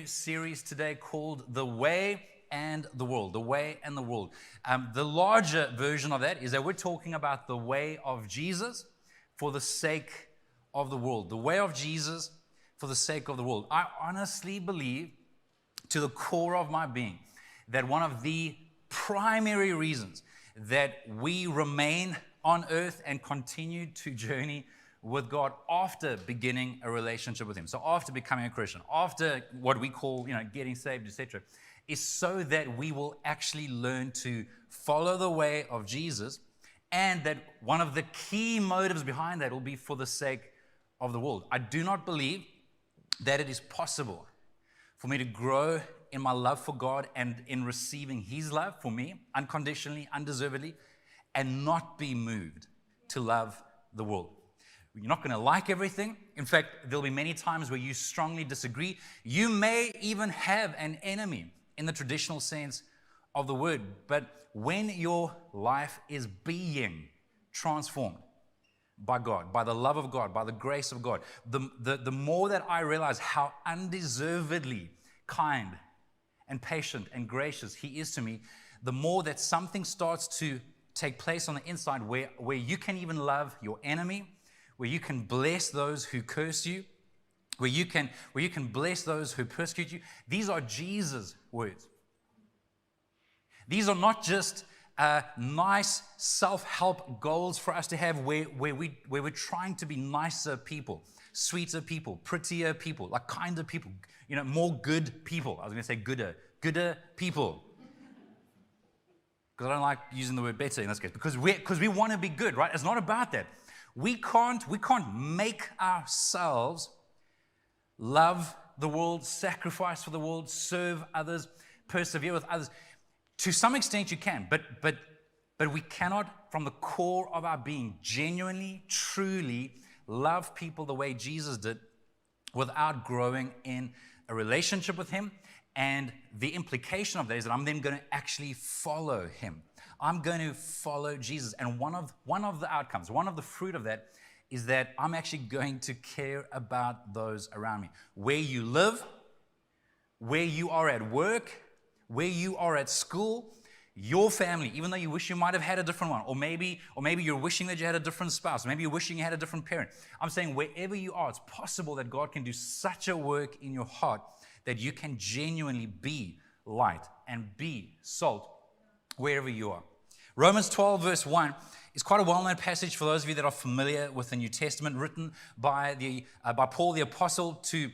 series today called The Way and the World. The Way and the World. The larger version of that is that we're talking about the way of Jesus for the sake of the world. The way of Jesus for the sake of the world. I honestly believe to the core of my being that one of the primary reasons that we remain on earth and continue to journey with God after beginning a relationship with Him, so after becoming a Christian, after what we call, getting saved, etc., is so that we will actually learn to follow the way of Jesus, and that one of the key motives behind that will be for the sake of the world. I do not believe that it is possible for me to grow in my love for God and in receiving His love for me, unconditionally, undeservedly, and not be moved to love the world. You're not going to like everything. In fact, there'll be many times where you strongly disagree. You may even have an enemy in the traditional sense of the word. But when your life is being transformed by God, by the love of God, by the grace of God, the more that I realize how undeservedly kind and patient and gracious He is to me, the more that something starts to take place on the inside where you can even love your enemy, where you can bless those who curse you, where you can bless those who persecute you. These are Jesus' words. These are not just nice self-help goals for us to have where we're trying to be nicer people, sweeter people, prettier people, like kinder people, more good people. I was going to say gooder people. Because I don't like using the word better in this case. Because we want to be good, right? It's not about that. We can't make ourselves love the world, sacrifice for the world, serve others, persevere with others. To some extent you can, but we cannot, from the core of our being, genuinely, truly love people the way Jesus did without growing in a relationship with Him. And the implication of that is that I'm then going to actually follow Him. I'm going to follow Jesus. And one of the outcomes, one of the fruit of that is that I'm actually going to care about those around me. Where you live, where you are at work, where you are at school, your family, even though you wish you might have had a different one, or maybe you're wishing that you had a different spouse, maybe you're wishing you had a different parent. I'm saying wherever you are, it's possible that God can do such a work in your heart that you can genuinely be light and be salt wherever you are. Romans 12 verse 1 is quite a well-known passage for those of you that are familiar with the New Testament, written by Paul the Apostle to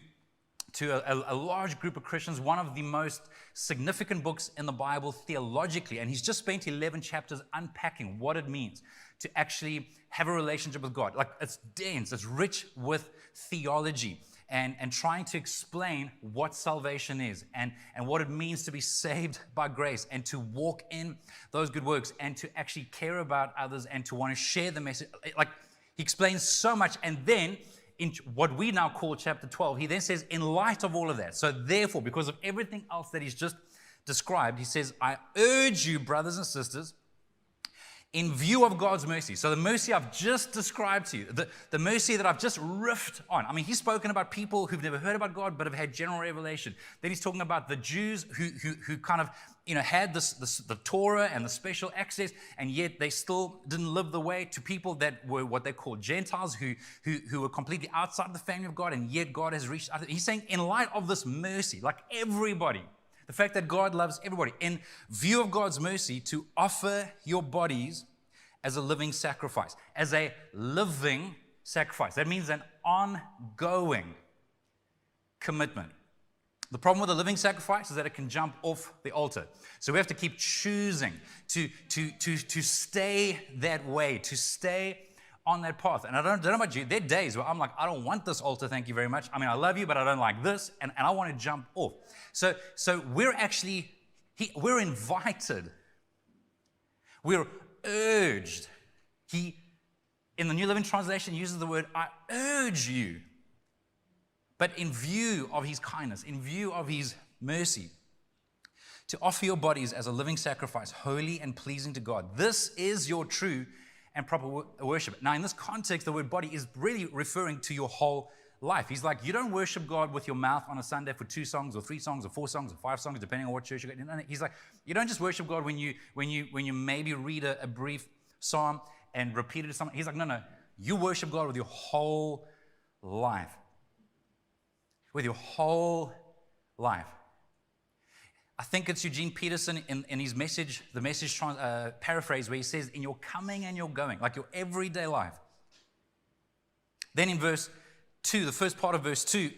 a large group of Christians, one of the most significant books in the Bible theologically. And he's just spent 11 chapters unpacking what it means to actually have a relationship with God. Like, it's dense, it's rich with theology. And trying to explain what salvation is and what it means to be saved by grace and to walk in those good works and to actually care about others and to want to share the message. Like, he explains so much. And then in what we now call chapter 12, he then says, in light of all of that, so therefore, because of everything else that he's just described, he says, I urge you, brothers and sisters, in view of God's mercy. So the mercy I've just described to you, the mercy that I've just riffed on. I mean, he's spoken about people who've never heard about God but have had general revelation. Then he's talking about the Jews who kind of, had the Torah and the special access, and yet they still didn't live the way, to people that were what they call Gentiles who were completely outside the family of God, and yet God has reached out. He's saying, in light of this mercy, like everybody, the fact that God loves everybody, in view of God's mercy, to offer your bodies as a living sacrifice. As a living sacrifice. That means an ongoing commitment. The problem with a living sacrifice is that it can jump off the altar. So we have to keep choosing to stay that way, to stay on that path. And I don't know about you, there are days where I'm like, I don't want this altar, thank you very much. I mean, I love you, but I don't like this, and I want to jump off. So we're actually, we're invited, we're urged. He, in the New Living Translation, uses the word, I urge you. But in view of His kindness, in view of His mercy, to offer your bodies as a living sacrifice, holy and pleasing to God. This is your true and proper worship. Now, in this context, the word body is really referring to your whole life. He's like, you don't worship God with your mouth on a Sunday for 2 songs or 3 songs or 4 songs or 5 songs, depending on what church you go. He's like, you don't just worship God when you maybe read a brief psalm and repeat it to someone. He's like, no, you worship God with your whole life. With your whole life. I think it's Eugene Peterson in his message, the message paraphrase, where he says, in your coming and your going, like your everyday life. Then in verse 2, the first part of verse 2,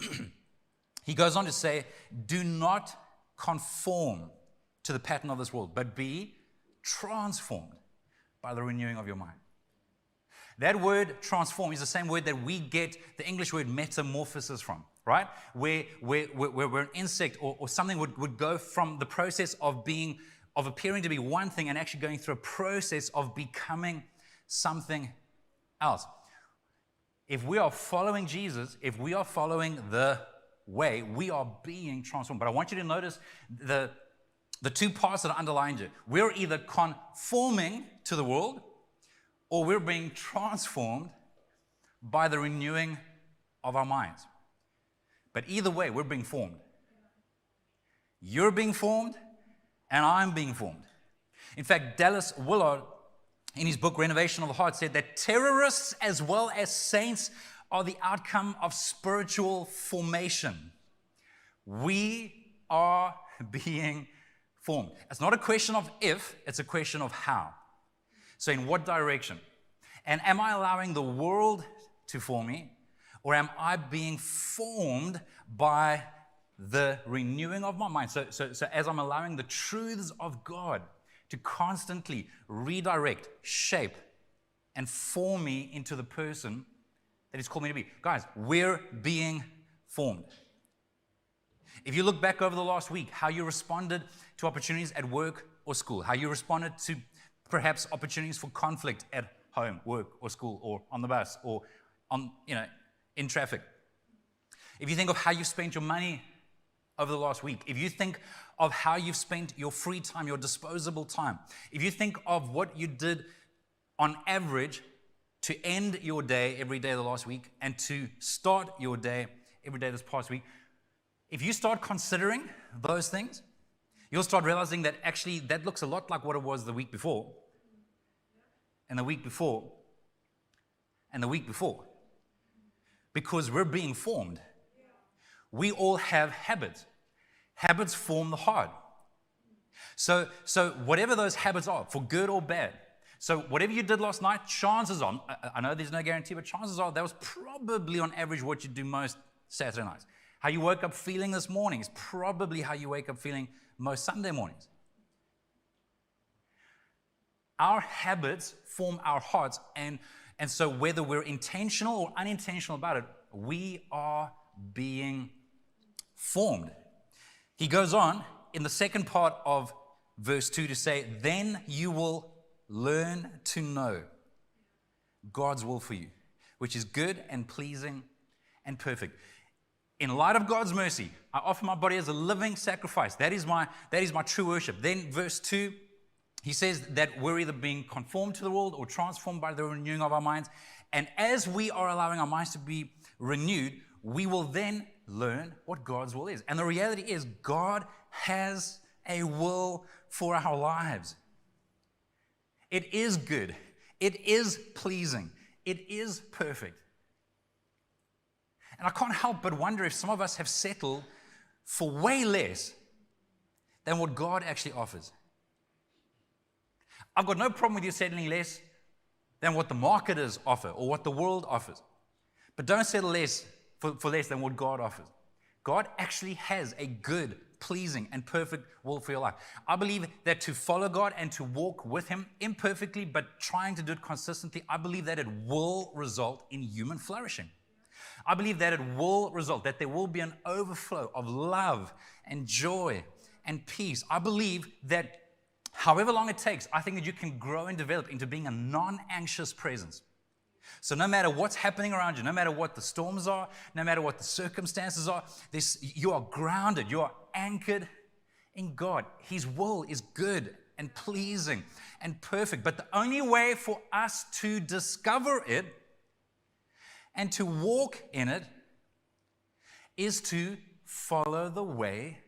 he goes on to say, do not conform to the pattern of this world, but be transformed by the renewing of your mind. That word transform is the same word that we get the English word metamorphosis from, right? Where an insect or something would go from the process of appearing to be one thing and actually going through a process of becoming something else. If we are following Jesus, if we are following the way, we are being transformed. But I want you to notice the 2 parts that are underlined here. We're either conforming to the world, or we're being transformed by the renewing of our minds. But either way, we're being formed. You're being formed, and I'm being formed. In fact, Dallas Willard, in his book, Renovation of the Heart, said that terrorists as well as saints are the outcome of spiritual formation. We are being formed. It's not a question of if, it's a question of how. So in what direction? And am I allowing the world to form me? Or am I being formed by the renewing of my mind? So as I'm allowing the truths of God to constantly redirect, shape, and form me into the person that He's called me to be. Guys, we're being formed. If you look back over the last week, how you responded to opportunities at work or school, how you responded to perhaps opportunities for conflict at home, work, or school, or on the bus, or in traffic. If you think of how you spent your money over the last week, if you think of how you've spent your free time, your disposable time, if you think of what you did on average to end your day every day of the last week and to start your day every day this past week, if you start considering those things, you'll start realizing that actually that looks a lot like what it was the week before, and the week before, and the week before. Because we're being formed. We all have habits. Habits form the heart. So whatever those habits are, for good or bad, so whatever you did last night, chances are, I know there's no guarantee, but chances are that was probably on average what you do most Saturday nights. How you woke up feeling this morning is probably how you wake up feeling most Sunday mornings. Our habits form our hearts, and so whether we're intentional or unintentional about it, we are being formed. He goes on in the second part of verse 2 to say, then you will learn to know God's will for you, which is good and pleasing and perfect. In light of God's mercy, I offer my body as a living sacrifice. That is my true worship. Then verse 2, he says that we're either being conformed to the world or transformed by the renewing of our minds. And as we are allowing our minds to be renewed, we will then learn what God's will is. And the reality is God has a will for our lives. It is good. It is pleasing. It is perfect. And I can't help but wonder if some of us have settled for way less than what God actually offers. I've got no problem with you settling less than what the marketers offer or what the world offers. But don't settle less for less than what God offers. God actually has a good, pleasing, and perfect will for your life. I believe that to follow God and to walk with Him imperfectly, but trying to do it consistently, I believe that it will result in human flourishing. I believe that it will result, that there will be an overflow of love and joy and peace. I believe that however long it takes, I think that you can grow and develop into being a non-anxious presence. So no matter what's happening around you, no matter what the storms are, no matter what the circumstances are, you are grounded, you are anchored in God. His will is good and pleasing and perfect. But the only way for us to discover it and to walk in it is to follow the way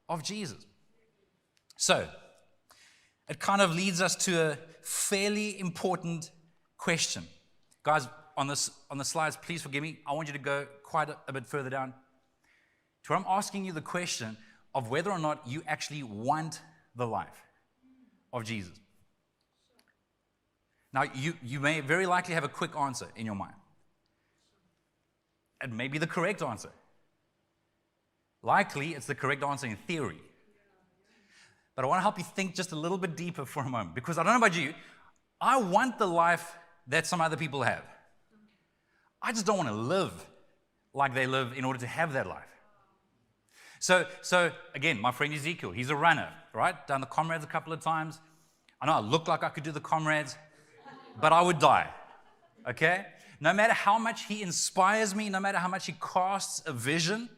of Jesus. So, it kind of leads us to a fairly important question. Guys, on the slides, please forgive me. I want you to go quite a bit further down. To where I'm asking you the question of whether or not you actually want the life of Jesus. Now, you may very likely have a quick answer in your mind. It may be the correct answer. Likely, it's the correct answer in theory. But I want to help you think just a little bit deeper for a moment. Because I don't know about you, I want the life that some other people have. I just don't want to live like they live in order to have that life. So again, my friend Ezekiel, he's a runner, right? Done the comrades a couple of times. I know I look like I could do the comrades, but I would die, okay? No matter how much he inspires me, no matter how much he casts a vision,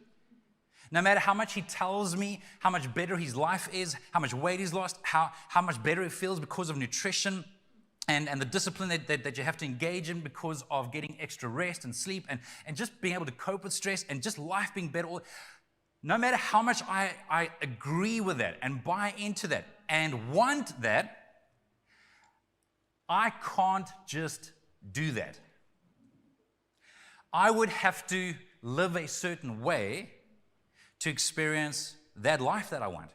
no matter how much he tells me how much better his life is, how much weight he's lost, how much better it feels because of nutrition and the discipline that you have to engage in because of getting extra rest and sleep and just being able to cope with stress and just life being better. No matter how much I agree with that and buy into that and want that, I can't just do that. I would have to live a certain way to experience that life that I want.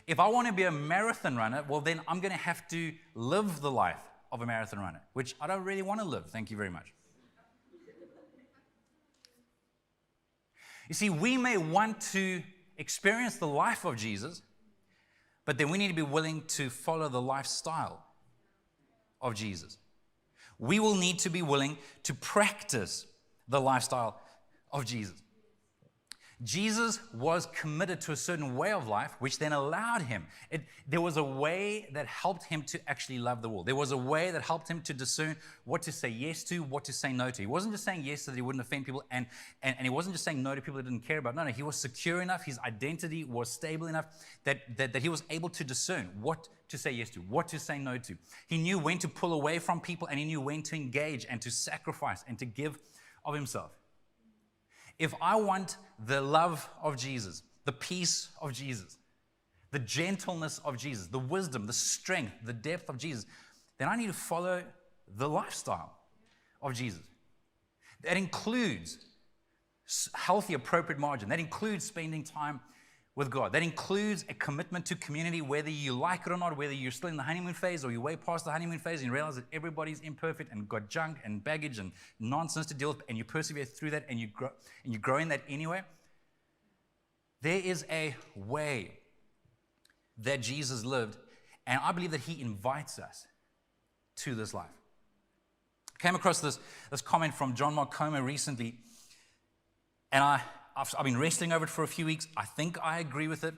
If I want to be a marathon runner, well, then I'm going to have to live the life of a marathon runner, which I don't really want to live. Thank you very much. You see, we may want to experience the life of Jesus, but then we need to be willing to follow the lifestyle of Jesus. We will need to be willing to practice the lifestyle of Jesus. Jesus was committed to a certain way of life, which then allowed him. There was a way that helped him to actually love the world. There was a way that helped him to discern what to say yes to, what to say no to. He wasn't just saying yes so that he wouldn't offend people, and he wasn't just saying no to people he didn't care about. No, he was secure enough, his identity was stable enough that he was able to discern what to say yes to, what to say no to. He knew when to pull away from people, and he knew when to engage and to sacrifice and to give of himself. If I want the love of Jesus, the peace of Jesus, the gentleness of Jesus, the wisdom, the strength, the depth of Jesus, then I need to follow the lifestyle of Jesus. That includes healthy, appropriate margin. That includes spending time with God. That includes a commitment to community, whether you like it or not, whether you're still in the honeymoon phase or you're way past the honeymoon phase and you realize that everybody's imperfect and got junk and baggage and nonsense to deal with, and you persevere through that and you grow in that anyway. There is a way that Jesus lived, and I believe that he invites us to this life. I came across this comment from John Mark Comer recently, and I've been wrestling over it for a few weeks. I think I agree with it.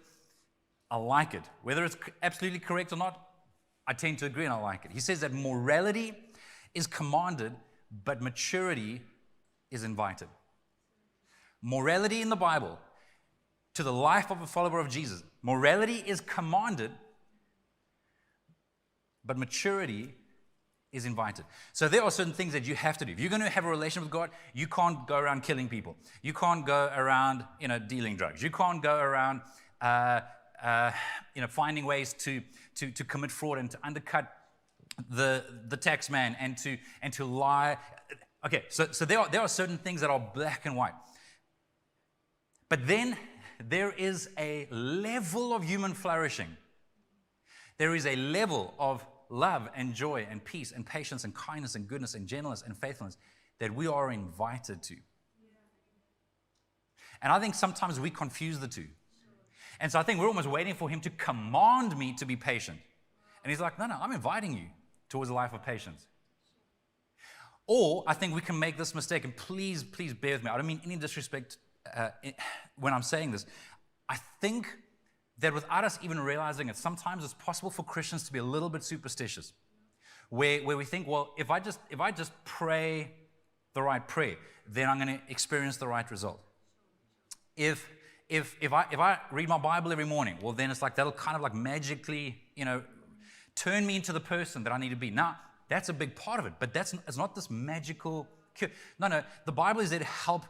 I like it. Whether it's absolutely correct or not, I tend to agree and I like it. He says that morality is commanded, but maturity is invited. Morality in the Bible, to the life of a follower of Jesus, morality is commanded, but maturity is invited. So there are certain things that you have to do. If you're going to have a relationship with God, you can't go around killing people. You can't go around, dealing drugs. You can't go around, finding ways to commit fraud and to undercut the tax man and to lie. Okay, so there are certain things that are black and white. But then there is a level of human flourishing. There is a level of love and joy and peace and patience and kindness and goodness and gentleness and faithfulness that we are invited to. And I think sometimes we confuse the two. And so I think we're almost waiting for him to command me to be patient. And he's like, no, I'm inviting you towards a life of patience. Or I think we can make this mistake, and please bear with me. I don't mean any disrespect when I'm saying this. I think that without us even realizing it, sometimes it's possible for Christians to be a little bit superstitious, where we think, well, if I just pray the right prayer, then I'm going to experience the right result. If I read my Bible every morning, well, then it's like that'll kind of like magically, turn me into the person that I need to be. Now, that's a big part of it, but it's not this magical cure. No, the Bible is there to help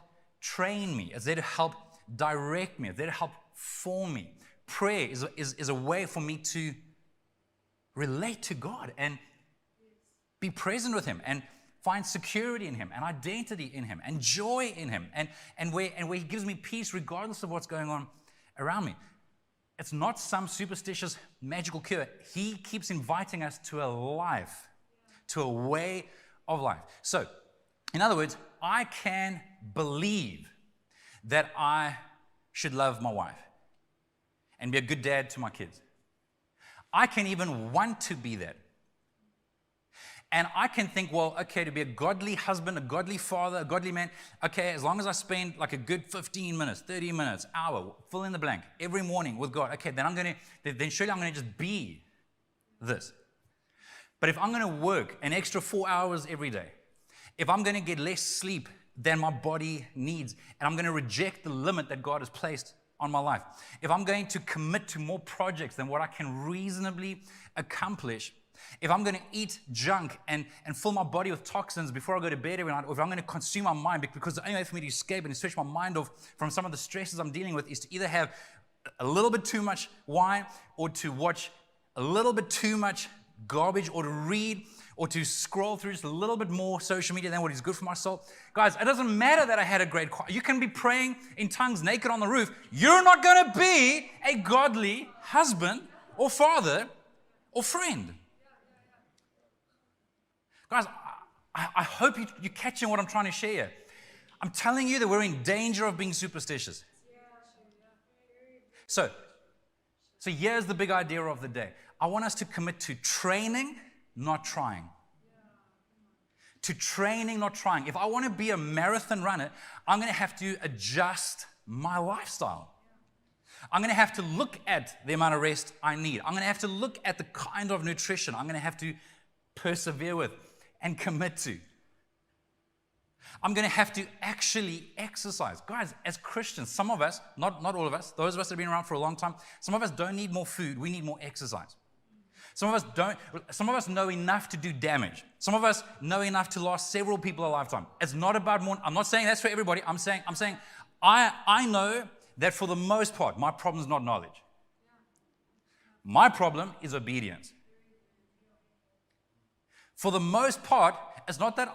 train me. It's there to help direct me. It's there to help form me. Prayer is a way for me to relate to God and be present with Him and find security in Him and identity in Him and joy in Him and where He gives me peace regardless of what's going on around me. It's not some superstitious magical cure. He keeps inviting us to a life, to a way of life. So, in other words, I can believe that I should love my wife and be a good dad to my kids. I can even want to be that. And I can think, well, okay, to be a godly husband, a godly father, a godly man, okay, as long as I spend like a good 15 minutes, 30 minutes, hour, fill in the blank, every morning with God, okay, then surely I'm going to just be this. But if I'm going to work an extra 4 hours every day, if I'm going to get less sleep than my body needs, and I'm going to reject the limit that God has placed on my life, if I'm going to commit to more projects than what I can reasonably accomplish, if I'm going to eat junk and fill my body with toxins before I go to bed every night, or if I'm going to consume my mind, because the only way for me to escape and to switch my mind off from some of the stresses I'm dealing with is to either have a little bit too much wine, or to watch a little bit too much garbage, or to read, or to scroll through just a little bit more social media than what is good for my soul. Guys, it doesn't matter that I had a great choir. You can be praying in tongues naked on the roof. You're not going to be a godly husband or father or friend. Guys, I hope you're catching what I'm trying to share here. I'm telling you that we're in danger of being superstitious. So here's the big idea of the day. I want us to commit to training, not trying. To training, not trying. If I want to be a marathon runner, I'm going to have to adjust my lifestyle. I'm going to have to look at the amount of rest I need. I'm going to have to look at the kind of nutrition I'm going to have to persevere with and commit to. I'm going to have to actually exercise. Guys, as Christians, some of us, not all of us, those of us that have been around for a long time, some of us don't need more food, we need more exercise. Some of us don't. Some of us know enough to do damage. Some of us know enough to last several people a lifetime. It's not about more. I'm not saying that's for everybody. I'm saying I know that for the most part, my problem is not knowledge. My problem is obedience. For the most part, it's not that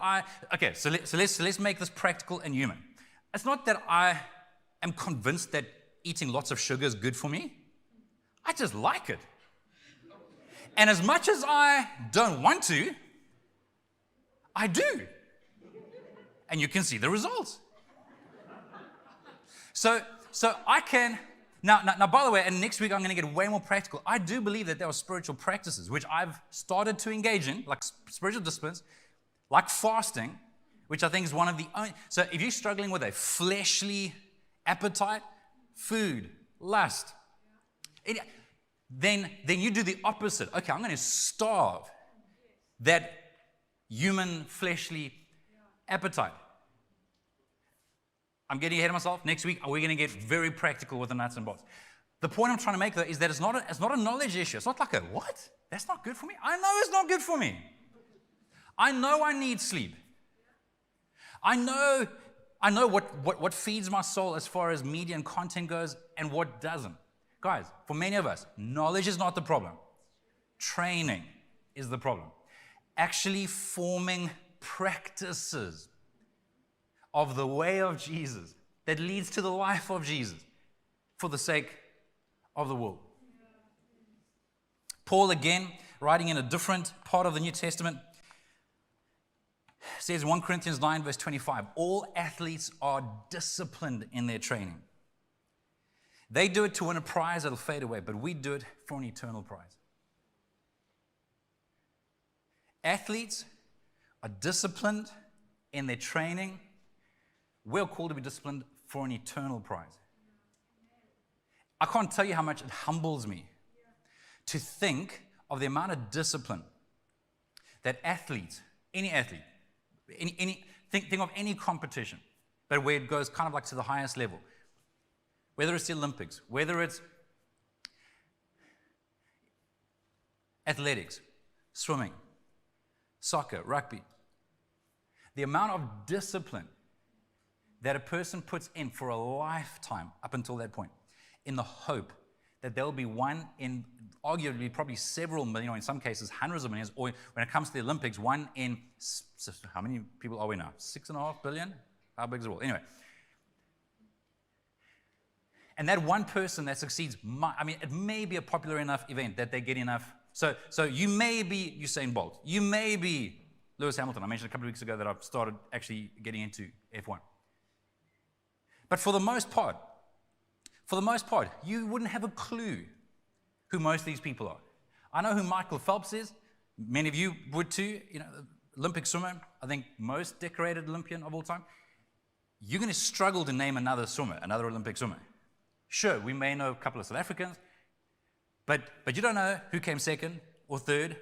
so let's make this practical and human. It's not that I am convinced that eating lots of sugar is good for me. I just like it. And as much as I don't want to, I do. And you can see the results. So I can, now, by the way, and next week I'm going to get way more practical. I do believe that there are spiritual practices, which I've started to engage in, like spiritual disciplines, like fasting, which I think is one of the only. So if you're struggling with a fleshly appetite, food, lust, then you do the opposite. Okay, I'm going to starve that human fleshly appetite. I'm getting ahead of myself. Next week, we're going to get very practical with the nuts and bolts. The point I'm trying to make, though, is that it's not a knowledge issue. It's not like what? That's not good for me. I know it's not good for me. I know I need sleep. I know what feeds my soul as far as media and content goes and what doesn't. Guys, for many of us, knowledge is not the problem. Training is the problem. Actually forming practices of the way of Jesus that leads to the life of Jesus for the sake of the world. Paul, again, writing in a different part of the New Testament, says in 1 Corinthians 9, verse 25, all athletes are disciplined in their training. They do it to win a prize that'll fade away, but we do it for an eternal prize. Athletes are disciplined in their training. We're called to be disciplined for an eternal prize. I can't tell you how much it humbles me to think of the amount of discipline that athletes, any athlete, think of any competition, but where it goes kind of like to the highest level, whether it's the Olympics, whether it's athletics, swimming, soccer, rugby, the amount of discipline that a person puts in for a lifetime up until that point, in the hope that there'll be one in arguably probably several million, or in some cases hundreds of millions, or when it comes to the Olympics, one in, how many people are we now? 6.5 billion? How big is the world? Anyway. And that one person that succeeds, it may be a popular enough event that they get enough. So you may be Usain Bolt. You may be Lewis Hamilton. I mentioned a couple of weeks ago that I've started actually getting into F1. But for the most part, you wouldn't have a clue who most of these people are. I know who Michael Phelps is. Many of you would too. Olympic swimmer. I think most decorated Olympian of all time. You're going to struggle to name another Olympic swimmer. Sure, we may know a couple of South Africans, but you don't know who came second or third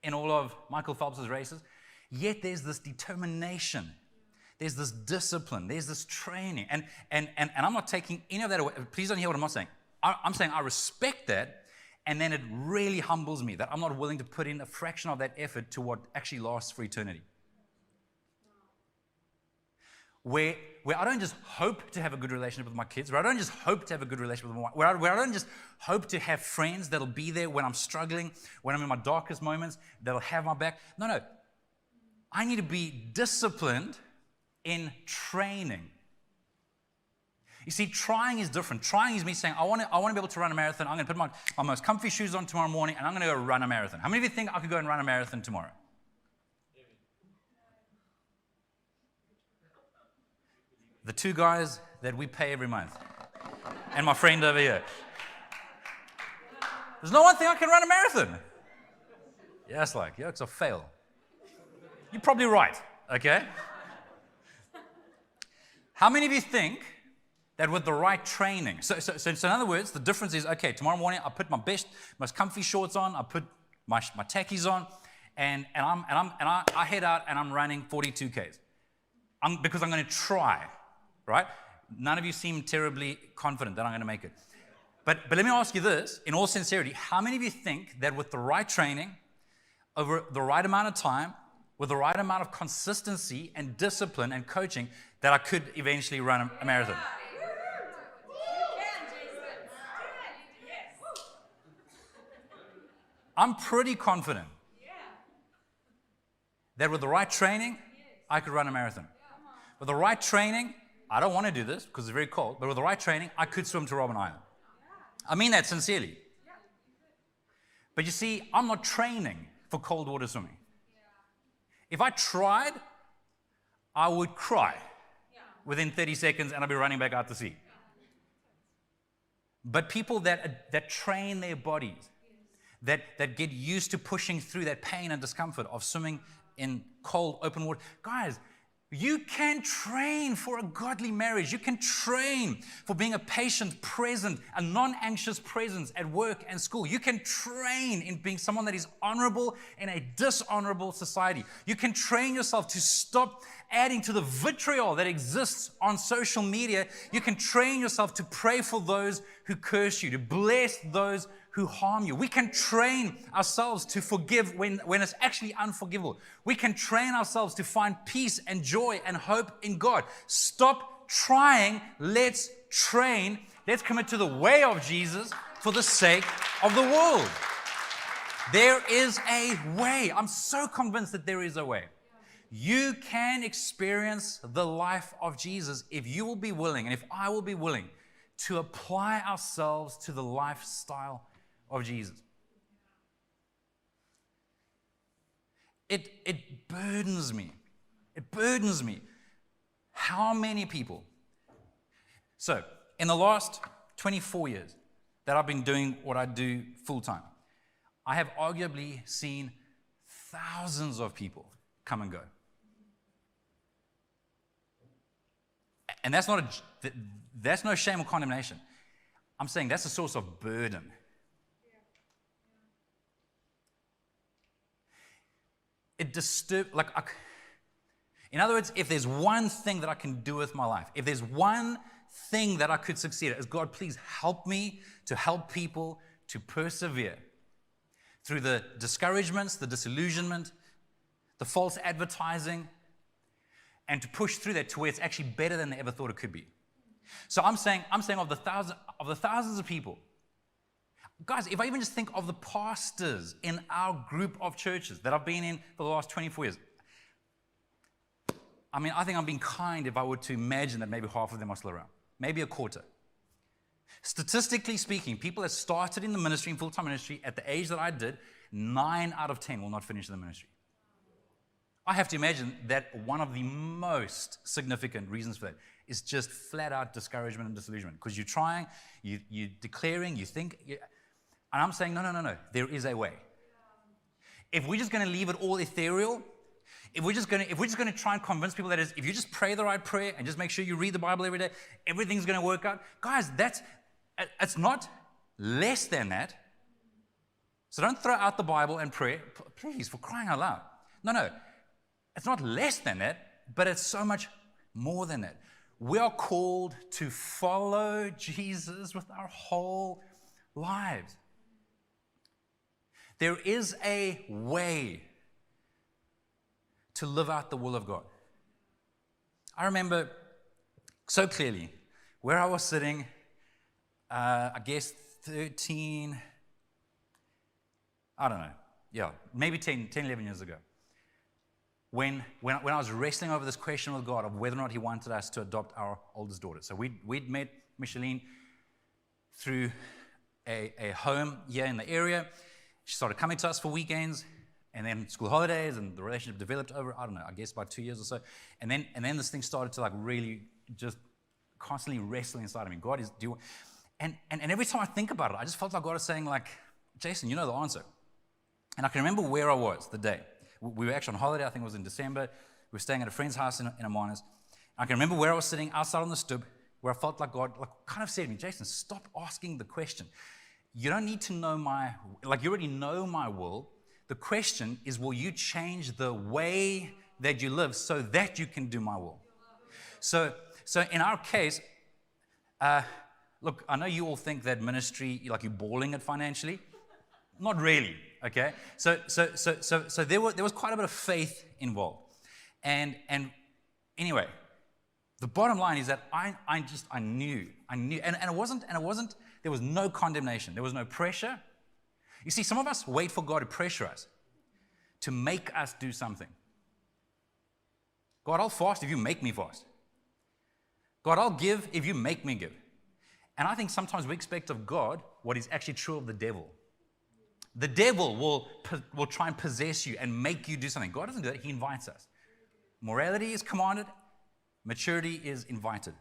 in all of Michael Phelps' races. Yet there's this determination. There's this discipline. There's this training. And I'm not taking any of that away. Please don't hear what I'm not saying. I'm saying I respect that, and then it really humbles me that I'm not willing to put in a fraction of that effort to what actually lasts for eternity. Where I don't just hope to have a good relationship with my kids, where I don't just hope to have a good relationship with my wife, where I don't just hope to have friends that'll be there when I'm struggling, when I'm in my darkest moments, that'll have my back. No. I need to be disciplined in training. You see, trying is different. Trying is me saying, I want to be able to run a marathon. I'm going to put my most comfy shoes on tomorrow morning, and I'm going to go run a marathon. How many of you think I could go and run a marathon tomorrow? The two guys that we pay every month, and my friend over here. There's no one thing I can run a marathon. Yeah, it's like, it's a fail. You're probably right, okay? How many of you think that with the right training, so in other words, the difference is, okay, tomorrow morning I put my best, most comfy shorts on, I put my tackies on, and I head out and I'm running 42 Ks. Because I'm going to try. Right? None of you seem terribly confident that I'm going to make it. But let me ask you this, in all sincerity, how many of you think that with the right training, over the right amount of time, with the right amount of consistency and discipline and coaching, that I could eventually run a marathon? I'm pretty confident that with the right training, I could run a marathon. With the right training, I don't want to do this because it's very cold, but with the right training, I could swim to Robben Island. I mean that sincerely. But you see, I'm not training for cold water swimming. If I tried, I would cry within 30 seconds and I'd be running back out to sea. But people that train their bodies, that get used to pushing through that pain and discomfort of swimming in cold, open water. Guys, you can train for a godly marriage. You can train for being a patient, present, a non-anxious presence at work and school. You can train in being someone that is honorable in a dishonorable society. You can train yourself to stop adding to the vitriol that exists on social media. You can train yourself to pray for those who curse you, to bless those who harm you. We can train ourselves to forgive when it's actually unforgivable. We can train ourselves to find peace and joy and hope in God. Stop trying. Let's train. Let's commit to the way of Jesus for the sake of the world. There is a way. I'm so convinced that there is a way. You can experience the life of Jesus if you will be willing, and if I will be willing, to apply ourselves to the lifestyle of Jesus. It burdens me. It burdens me. How many people? So, in the last 24 years that I've been doing what I do full time, I have arguably seen thousands of people come and go. And that's no shame or condemnation. I'm saying that's a source of burden. It disturbs, in other words, if there's one thing that I can do with my life, if there's one thing that I could succeed at, is God, please help me to help people to persevere through the discouragements, the disillusionment, the false advertising, and to push through that to where it's actually better than they ever thought it could be. So I'm saying of the thousands of people, guys, if I even just think of the pastors in our group of churches that I've been in for the last 24 years, I mean, I think I'm being kind if I were to imagine that maybe half of them are still around, maybe a quarter. Statistically speaking, people that started in the ministry, in full-time ministry, at the age that I did, 9 out of 10 will not finish in the ministry. I have to imagine that one of the most significant reasons for that is just flat-out discouragement and disillusionment. Because you're trying, you're declaring, you think, and I'm saying, no, there is a way. If we're just going to leave it all ethereal, if we're just going to try and convince people that if you just pray the right prayer and just make sure you read the Bible every day, everything's going to work out. Guys, it's not less than that. So don't throw out the Bible and pray, please, for crying out loud. No. It's not less than that, but it's so much more than that. We are called to follow Jesus with our whole lives. There is a way to live out the will of God. I remember so clearly where I was sitting, I guess 13, I don't know, yeah, maybe 10, 11 years ago. When I was wrestling over this question with God of whether or not He wanted us to adopt our oldest daughter. So we'd met Micheline through a home here in the area. She started coming to us for weekends, and then school holidays, and the relationship developed over, I don't know, I guess about 2 years or so. And then this thing started to like really just constantly wrestling inside of me. God is and every time I think about it, I just felt like God was saying like, Jason, you know the answer. And I can remember where I was the day. We were actually on holiday, I think it was in December. We were staying at a friend's house in Amarnas. I can remember where I was sitting outside on the stoop, where I felt like God kind of said to me, Jason, stop asking the question. You don't need to know you already know my will. The question is, will you change the way that you live so that you can do my will? So in our case, look, I know you all think that ministry, like you're balling it financially. Not really. Okay, so there was quite a bit of faith involved, and anyway, the bottom line is that I knew, and it wasn't. There was no condemnation. There was no pressure. You see, some of us wait for God to pressure us, to make us do something. God, I'll fast if you make me fast. God, I'll give if you make me give. And I think sometimes we expect of God what is actually true of the devil. The devil will try and possess you and make you do something. God doesn't do that. He invites us. Morality is commanded. Maturity is invited.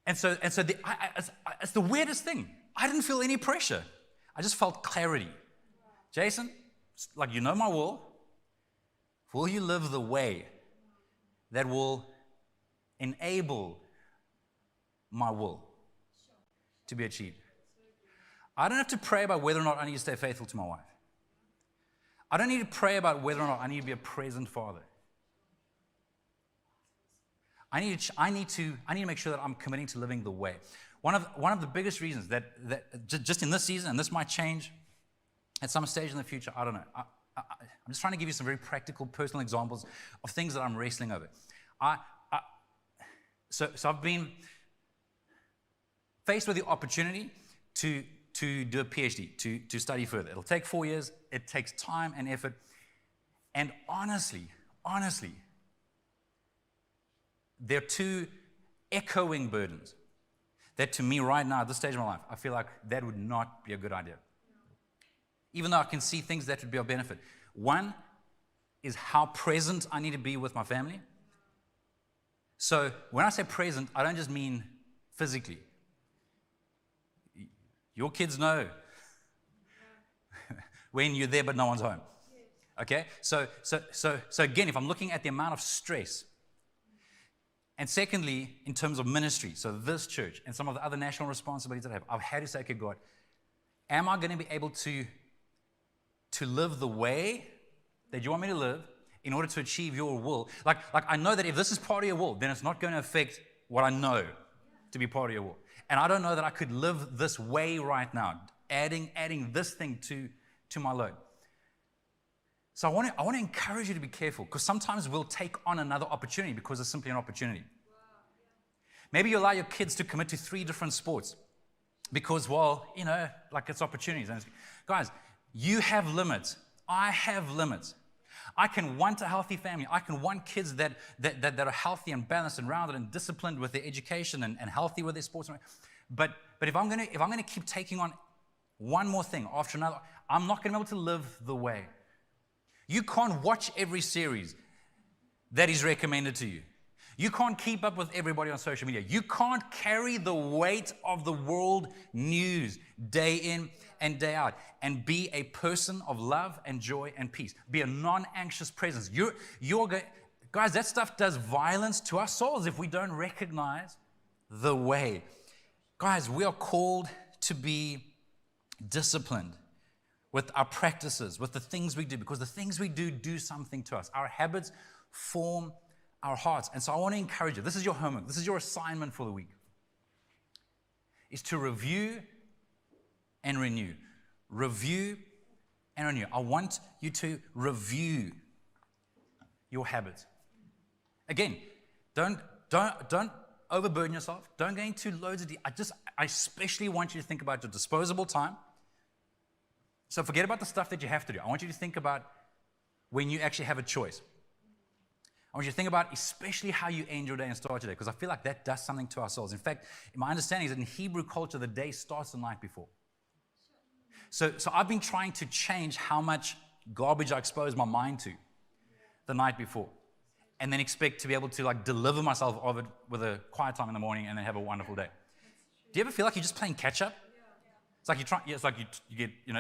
And so it's the weirdest thing. I didn't feel any pressure. I just felt clarity. Jason, like you know my will. Will you live the way that will enable my will to be achieved? I don't have to pray about whether or not I need to stay faithful to my wife. I don't need to pray about whether or not I need to be a present father. I need to make sure that I'm committing to living the way. One of the biggest reasons that just in this season, and this might change at some stage in the future, I don't know. I'm just trying to give you some very practical, personal examples of things that I'm wrestling over. So I've been faced with the opportunity to do a PhD, to study further. It'll take 4 years. It takes time and effort. And honestly, there are two echoing burdens that to me right now, at this stage of my life, I feel like that would not be a good idea. Even though I can see things that would be of benefit. One is how present I need to be with my family. So when I say present, I don't just mean physically. Your kids know when you're there but no one's home. Okay? So again, if I'm looking at the amount of stress, and secondly, in terms of ministry, so this church and some of the other national responsibilities that I have, I've had to say, okay, God, am I going to be able to live the way that you want me to live in order to achieve your will? Like I know that if this is part of your will, then it's not going to affect what I know to be part of your will. And I don't know that I could live this way right now, adding this thing to my load. So I want to encourage you to be careful, because sometimes we'll take on another opportunity because it's simply an opportunity. Maybe you allow your kids to commit to 3 different sports because, well, like it's opportunities. And guys, you have limits. I have limits. I can want a healthy family. I can want kids that are healthy and balanced and rounded and disciplined with their education and healthy with their sports. But if I'm gonna keep taking on one more thing after another, I'm not gonna be able to live the way. You can't watch every series that is recommended to you. You can't keep up with everybody on social media. You can't carry the weight of the world news day in and day out and be a person of love and joy and peace. Be a non-anxious presence. Guys, that stuff does violence to our souls if we don't recognize the way. Guys, we are called to be disciplined with our practices, with the things we do, because the things we do something to us. Our habits form our hearts. And so I want to encourage you. This is your homework. This is your assignment for the week. Is to review and renew. Review and renew. I want you to review your habits. Again, don't overburden yourself. Don't go into loads of I especially want you to think about your disposable time. So forget about the stuff that you have to do. I want you to think about when you actually have a choice. I want you to think about especially how you end your day and start your day, because I feel like that does something to our souls. In fact, my understanding is that in Hebrew culture, the day starts the night before. So I've been trying to change how much garbage I expose my mind to the night before, and then expect to be able to deliver myself of it with a quiet time in the morning and then have a wonderful day. Do you ever feel like you're just playing catch up? It's like you get, you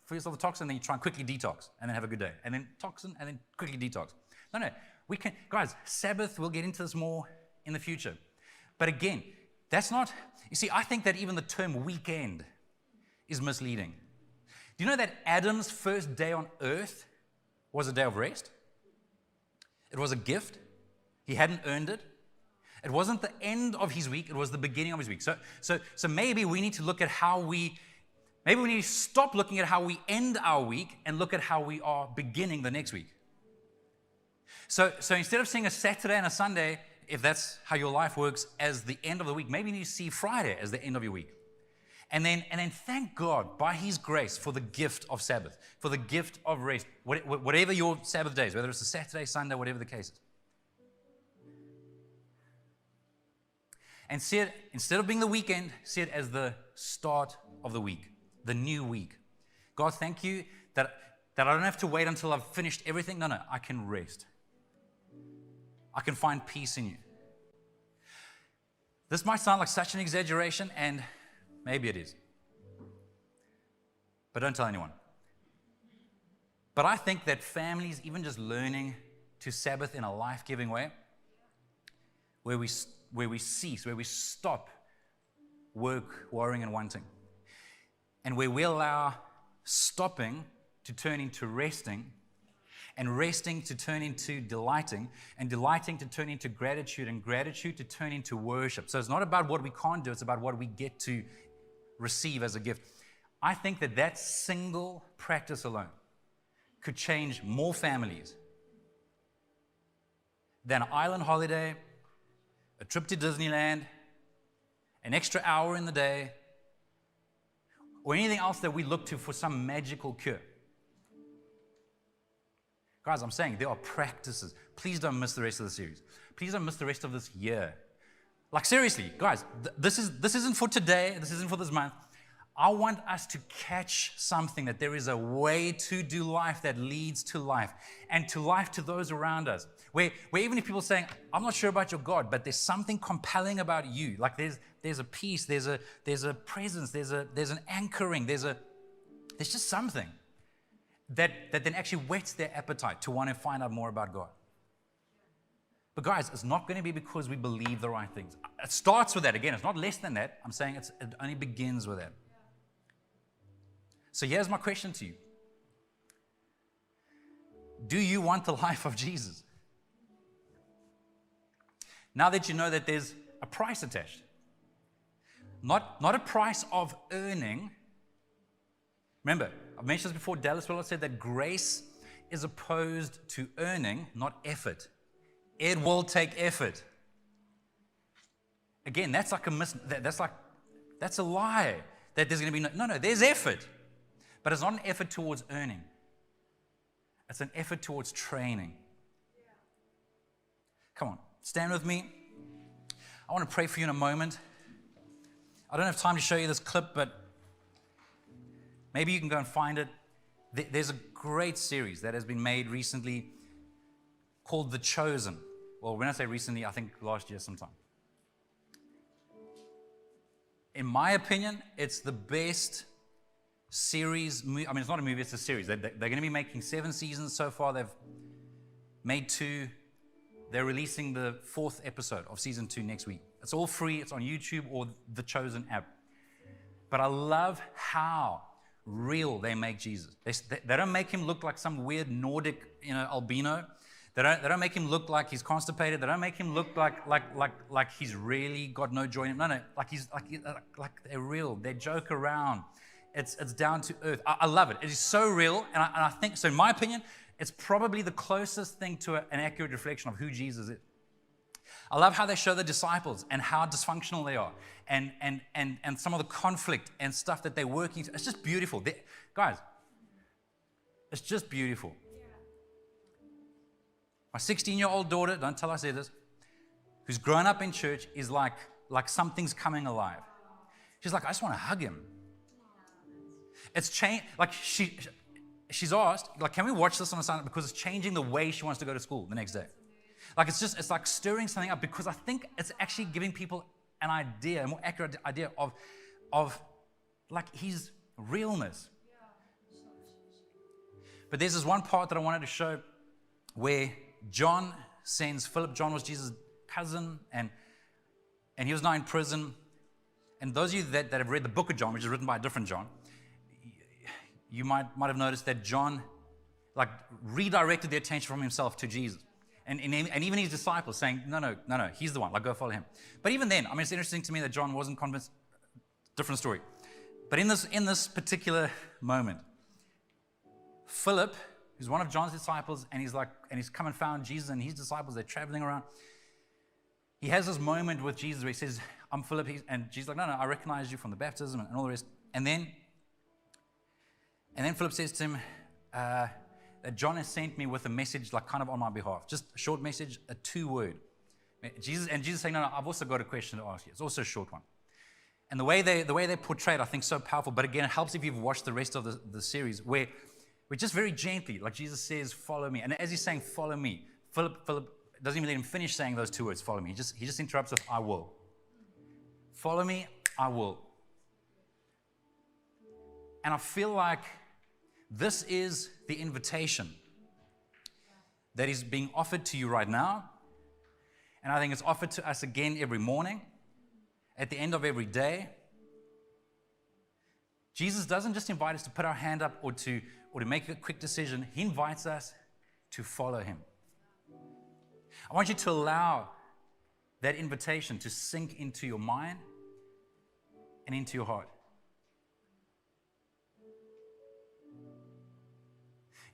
fill yourself with toxin, and then you try and quickly detox, and then have a good day. And then toxin, and then quickly detox. No, we can, guys, Sabbath, we'll get into this more in the future. But again, that's not, you see, I think that even the term weekend is misleading. Do you know that Adam's first day on earth was a day of rest? It was a gift. He hadn't earned it. It wasn't the end of his week, it was the beginning of his week. So maybe we need to look at maybe we need to stop looking at how we end our week and look at how we are beginning the next week. So instead of seeing a Saturday and a Sunday, if that's how your life works, as the end of the week, maybe you need to see Friday as the end of your week. And then thank God by His grace for the gift of Sabbath, for the gift of rest, whatever your Sabbath days, whether it's a Saturday, Sunday, whatever the case is. And see it, instead of being the weekend, see it as the start of the week, the new week. God, thank you that I don't have to wait until I've finished everything. No, I can rest. I can find peace in you. This might sound like such an exaggeration, and maybe it is. But don't tell anyone. But I think that families, even just learning to Sabbath in a life-giving way, where we cease, where we stop work, worrying, and wanting, and where we allow stopping to turn into resting, and resting to turn into delighting, and delighting to turn into gratitude, and gratitude to turn into worship. So it's not about what we can't do, it's about what we get to receive as a gift. I think that single practice alone could change more families than an island holiday, a trip to Disneyland, an extra hour in the day, or anything else that we look to for some magical cure. Guys, I'm saying there are practices. Please don't miss the rest of the series. Please don't miss the rest of this year. Like seriously, guys, this isn't for today. This isn't for this month. I want us to catch something, that there is a way to do life that leads to life, and to life to those around us. Where even if people are saying, I'm not sure about your God, but there's something compelling about you. Like there's a peace, there's a presence, there's an anchoring, there's just something that then actually whets their appetite to want to find out more about God. But guys, it's not going to be because we believe the right things. It starts with that. Again, it's not less than that. I'm saying it only begins with that. So here's my question to you. Do you want the life of Jesus? Now that you know that there's a price attached. Not a price of earning. Remember, I've mentioned this before. Dallas Willard said that grace is opposed to earning, not effort. It will take effort. Again, that's like that's a lie. That there's going to be no, there's effort. But it's not an effort towards earning. It's an effort towards training. Come on, stand with me. I want to pray for you in a moment. I don't have time to show you this clip, but maybe you can go and find it. There's a great series that has been made recently called The Chosen. Well, when I say recently, I think last year sometime. In my opinion, it's the best series. I mean, it's not a movie, it's a series. They're going to be making 7 seasons so far. They've made 2. They're releasing the 4th episode of season 2 next week. It's all free. It's on YouTube or the Chosen app. But I love how real they make Jesus. They don't make him look like some weird Nordic, albino. They don't make him look like he's constipated. They don't make him look like he's really got no joy in him. No, like they're real. They joke around. It's down to earth. I love it. It is so real, and I think so. In my opinion, it's probably the closest thing to an accurate reflection of who Jesus is. I love how they show the disciples and how dysfunctional they are, and some of the conflict and stuff that they're working through. It's just beautiful, guys. It's just beautiful. My 16-year-old daughter, don't tell her I said this, who's grown up in church, is like something's coming alive. She's like, I just want to hug him. It's changed. Like she's asked, like, can we watch this on a Sunday? Because it's changing the way she wants to go to school the next day. Like it's like stirring something up, because I think it's actually giving people an idea, a more accurate idea of like his realness. But there's this one part that I wanted to show where John sends Philip. John was Jesus' cousin, and he was now in prison. And those of you that have read the book of John, which is written by a different John, you might have noticed that John like redirected the attention from himself to Jesus. And even his disciples saying, no, he's the one, like go follow him. But even then, I mean, it's interesting to me that John wasn't convinced. Different story. But in this particular moment, Philip, who's one of John's disciples, and he's come and found Jesus and his disciples, they're traveling around. He has this moment with Jesus where he says, I'm Philip, and Jesus is like, no, I recognize you from the baptism and all the rest. And then Philip says to him, that John has sent me with a message, like kind of on my behalf. Just a short message, a 2-word. Jesus saying, no, I've also got a question to ask you. It's also a short one. And the way they portray it, I think, is so powerful. But again, it helps if you've watched the rest of the series, where we're just very gently, like Jesus says, follow me. And as he's saying, follow me, Philip doesn't even let him finish saying those 2 words, follow me. He just interrupts with, I will. Follow me, I will. And I feel like this is the invitation that is being offered to you right now. And I think it's offered to us again every morning, at the end of every day. Jesus doesn't just invite us to put our hand up or to make a quick decision. He invites us to follow him. I want you to allow that invitation to sink into your mind and into your heart.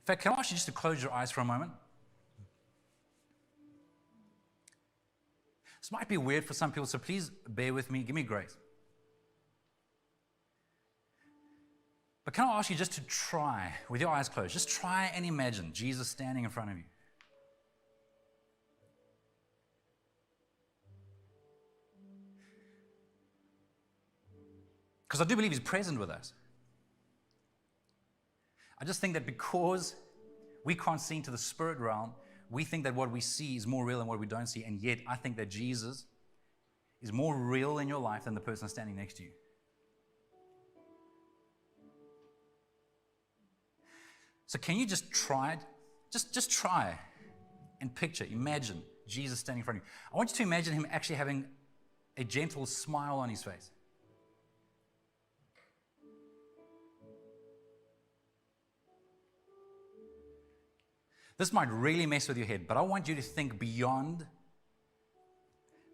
In fact, can I ask you just to close your eyes for a moment? This might be weird for some people, so please bear with me. Give me grace. But can I ask you just to try, with your eyes closed, just try and imagine Jesus standing in front of you. Because I do believe he's present with us. I just think that because we can't see into the spirit realm, we think that what we see is more real than what we don't see. And yet, I think that Jesus is more real in your life than the person standing next to you. So can you just try it? Just try and picture, imagine Jesus standing in front of you. I want you to imagine him actually having a gentle smile on his face. This might really mess with your head, but I want you to think beyond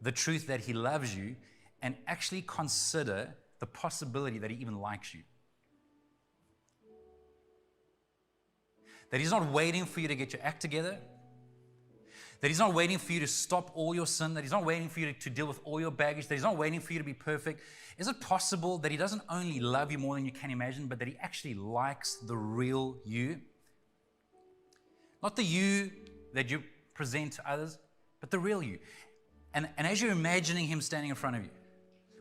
the truth that he loves you and actually consider the possibility that he even likes you. That He's not waiting for you to get your act together. That He's not waiting for you to stop all your sin. That He's not waiting for you to deal with all your baggage. That He's not waiting for you to be perfect. Is it possible that He doesn't only love you more than you can imagine, but that He actually likes the real you? Not the you that you present to others, but the real you. And as you're imagining Him standing in front of you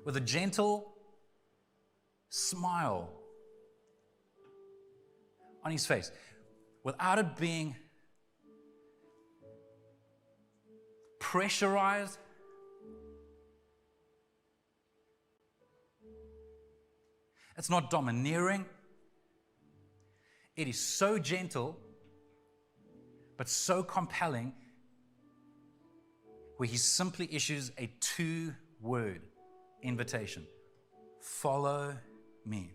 with a gentle smile on His face, without it being pressurized, it's not domineering. It is so gentle, but so compelling, where He simply issues a 2-word invitation. Follow me.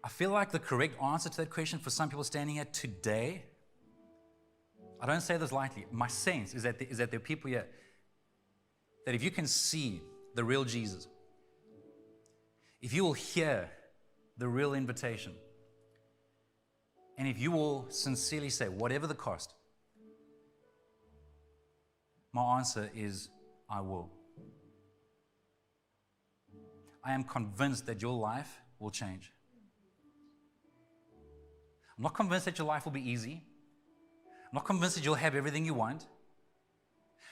I feel like the correct answer to that question for some people standing here today, I don't say this lightly, my sense is that there are people here that if you can see the real Jesus, if you will hear the real invitation, and if you will sincerely say, whatever the cost, my answer is, I will. I am convinced that your life will change. I'm not convinced that your life will be easy. I'm not convinced that you'll have everything you want.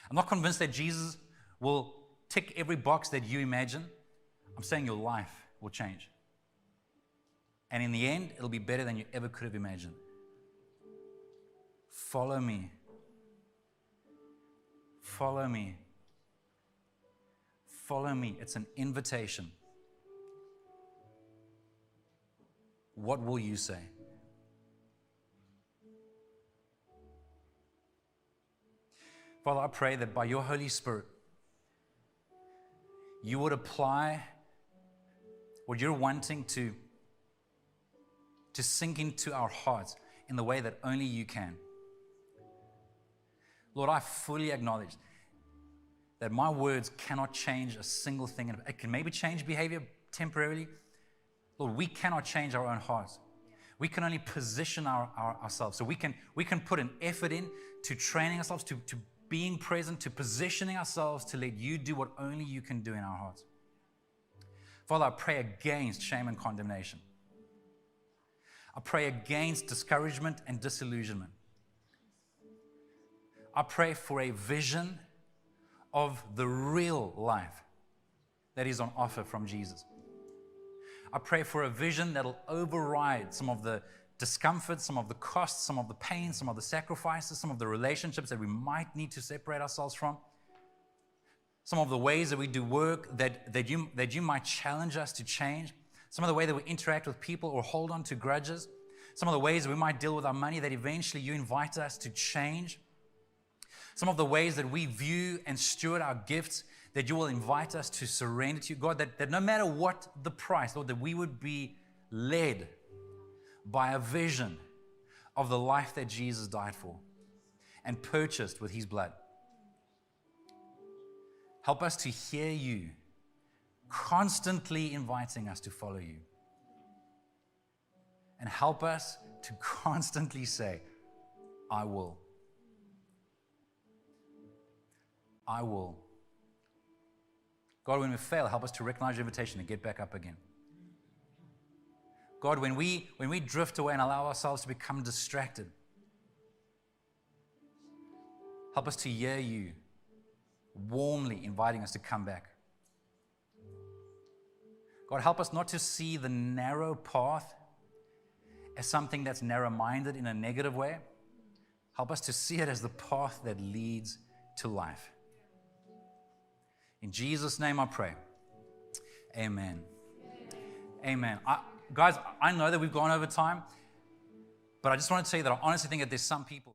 I'm not convinced that Jesus will tick every box that you imagine. I'm saying your life will change. And in the end, it'll be better than you ever could have imagined. Follow me. Follow me. Follow me. It's an invitation. What will you say? Father, I pray that by your Holy Spirit, you would apply what you're wanting to sink into our hearts in the way that only you can. Lord, I fully acknowledge that my words cannot change a single thing. It can maybe change behavior temporarily. Lord, we cannot change our own hearts. We can only position ourselves. So we can put an effort in to training ourselves, to being present, to positioning ourselves to let you do what only you can do in our hearts. Father, I pray against shame and condemnation. I pray against discouragement and disillusionment. I pray for a vision of the real life that is on offer from Jesus. I pray for a vision that'll override some of the discomfort, some of the costs, some of the pain, some of the sacrifices, some of the relationships that we might need to separate ourselves from, some of the ways that we do work that you might challenge us to change, some of the way that we interact with people or hold on to grudges, some of the ways that we might deal with our money that eventually you invite us to change, some of the ways that we view and steward our gifts that you will invite us to surrender to you. God, that no matter what the price, Lord, that we would be led by a vision of the life that Jesus died for and purchased with his blood. Help us to hear you constantly inviting us to follow you. And help us to constantly say, I will. I will. God, when we fail, help us to recognize your invitation and get back up again. God, when we drift away and allow ourselves to become distracted, help us to hear you warmly inviting us to come back. God, help us not to see the narrow path as something that's narrow-minded in a negative way. Help us to see it as the path that leads to life. In Jesus' name I pray. Amen. Amen. Guys, I know that we've gone over time, but I just want to tell you that I honestly think that there's some people